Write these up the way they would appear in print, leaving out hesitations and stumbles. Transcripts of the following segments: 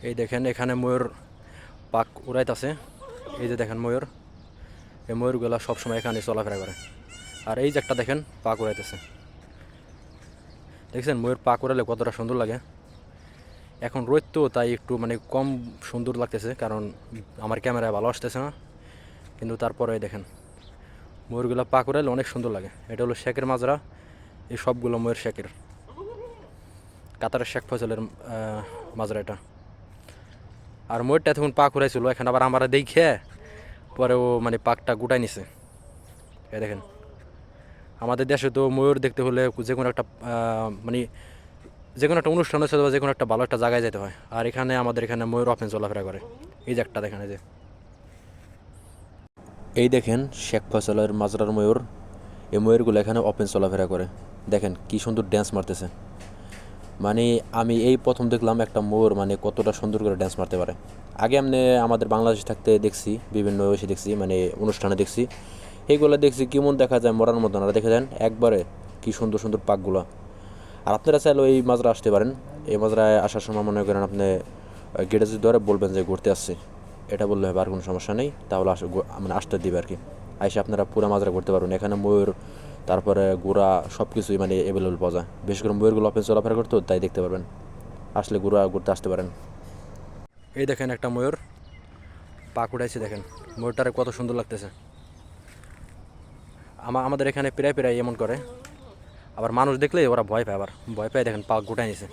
এই দেখেন এখানে ময়ূর পাক উড়াইতেছে। এই যে দেখেন ময়ূর, এই ময়ূরগুলো সবসময় এখানে চলাফেরা করে। আর এই যে একটা দেখেন পাক উড়াইতেছে, দেখছেন ময়ূর পাক উড়ালে কতটা সুন্দর লাগে। এখন রোদ তো তাই একটু মানে কম সুন্দর লাগতেছে, কারণ আমার ক্যামেরায় ভালো আসতেছে না, কিন্তু তারপরে দেখেন ময়ূরগুলো পাক উড়ালে অনেক সুন্দর লাগে। এটা হলো শেখের মাজরা, এই সবগুলো ময়ূর শেখের, কাতারের শেখ ফয়সালের মাজরা এটা। আর ময়ূরটা তখন পাক উড়াইছিল, এখন আবার আমরা দেখে পরে ও মানে পাকটা গুটাই নিছে। এই দেখেন আমাদের দেশে তো ময়ূর দেখতে হলে যে কোনো একটা মানে যে কোনো একটা অনুষ্ঠান হচ্ছে বা যে কোনো একটা ভালো একটা জায়গায় যেতে হয়, আর এখানে আমাদের এখানে ময়ূর অফেন চলাফেরা করে। এই যে একটা দেখেন, এই যে এই দেখেন শেখ ফয়সালের মাজরার ময়ূর, এই ময়ূরগুলো এখানে ওপেন চলাফেরা করে। দেখেন কি সুন্দর ড্যান্স মারতেছে। মানে আমি এই প্রথম দেখলাম একটা ময়ূর মানে কতটা সুন্দর করে ড্যান্স মারতে পারে। আগে এমনি আমাদের বাংলাদেশে থাকতে দেখছি, বিভিন্ন এসে দেখছি, মানে অনুষ্ঠানে দেখছি, এইগুলো দেখছি কেমন দেখা যায় মরার মতন, আর দেখে দেন একবারে কি সুন্দর সুন্দর পাকগুলো। আর আপনারা চাইলেও এই মাজরা আসতে পারেন। এই মাজরায় আসার সময় মনে করেন আপনি গেটে যদি ধরে বলবেন যে ঘুরতে আসছি, এটা বললে হবে, আর কোনো সমস্যা নেই, তাহলে মানে আসতে দিবে আর কি। আইসে আপনারা পুরো মাজরা ঘুরতে পারবেন। এখানে ময়ূর, তারপরে ঘোড়া, সব কিছুই মানে অ্যাভেলেবল পাওয়া যায়। বিশেষ করে ময়ূরগুলো আপনি চলাফেরা করতো তাই দেখতে পারবেন, আসলে ঘুরতে আসতে পারেন। এই দেখেন একটা ময়ূর পাক উঠাইছে, দেখেন ময়ূরটারে কত সুন্দর লাগতেছে। আমাদের এখানে প্রায় প্রায় এমন করে, আবার মানুষ দেখলে ওরা ভয় পায়, আবার ভয় পায় দেখেন পাক গুটাই নিছে।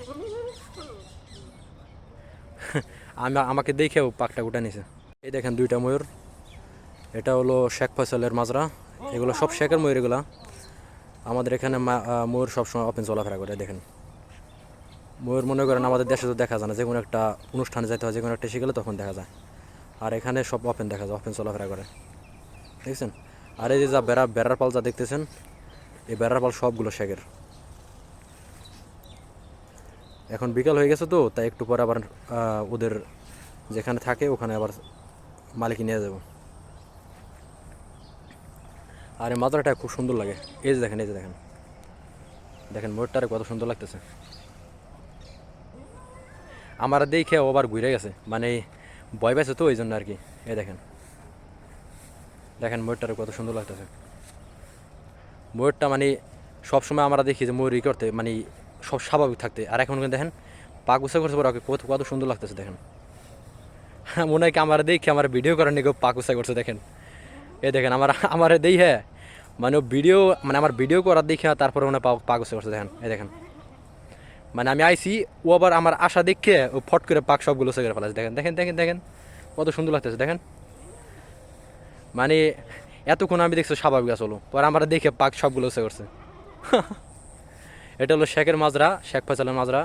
আমাকে দেখেও পাকটা গুটাই নিছে। এই দেখেন দুইটা ময়ূর, এটা হলো শেখ ফয়সালের মাজরা। এগুলো সব শেখের ময়ূর এগুলা। আমাদের এখানে ময়ূর সবসময় ওপেন চলাফেরা করে। দেখেন ময়ূর মনে করেন আমাদের দেশে তো দেখা যায় না, যে কোনো একটা অনুষ্ঠানে যেতে হয়, যে কোনো একটা এসে গেলে তখন দেখা যায়। আর এখানে সব ওপেন দেখা যায়, ওপেন চলাফেরা করে, দেখছেন। আর এই যে যা বেড়ার পাল যা দেখতেছেন, এই বেড়ার পাল সবগুলো শেখের। এখন বিকাল হয়ে গেছে তো তাই একটু পরে আবার ওদের যেখানে থাকে ওখানে আবার মালিক নিয়ে যাব। আর এই মাজারাটা খুব সুন্দর লাগে। এই যে দেখেন, এই যে দেখেন, দেখেন ময়ূরটারে কত সুন্দর লাগতেছে। আমার দেখে ও আবার ঘুরে গেছে, মানে ভয় পাইছে তো ওই জন্য আর কি। এই দেখেন, দেখেন ময়ূরটারে কত সুন্দর লাগতেছে। ময়ূরটা মানে সবসময় আমরা দেখি যে ময়ূর ই করতে মানে সব স্বাভাবিক থাকতে, আর এখন কিন্তু দেখেন পা গুছা করছে পরে ওকে কত কত সুন্দর লাগতেছে। দেখেন মনে হয় কি আমার দেখি আমার ভিডিও করার নিয়ে পা গুছা করছে। দেখেন এই দেখেন আমার দেই, হ্যাঁ মানে ও ভিডিও, মানে আমার ভিডিও করার দেখে তারপরে মনে পা গুছা করছে। দেখেন এই দেখেন, মানে আমি আইসি, ও আবার আমার আশা দেখে ও ফট করে পাক সবগুলো করে ফেলাছে। দেখেন দেখেন দেখেন দেখেন কত সুন্দর লাগতেছে। দেখেন মানে এতক্ষণ আমি দেখছি স্বাভাবিক আসলো, পরে আমার দেখে পাক সবগুলো করছে। এটা হলো শেখের মাজরা, শেখ ফয়সালের মাজরা।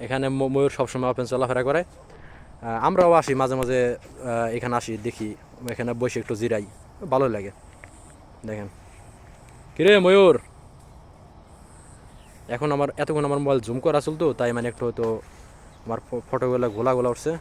এখানে ময়ূর সবসময় ওপেন চলাফেরা করে। আমরাও আসি মাঝে মাঝে, এখানে আসি দেখি, এখানে বসে একটু জিরাই, ভালোই লাগে। দেখেন কিরে ময়ূর, এখন আমার এতক্ষণ আমার মোবাইল জুম করা চলতো তাই মানে একটু হয়তো আমার ফটোগুলো গোলা গোলা উঠছে।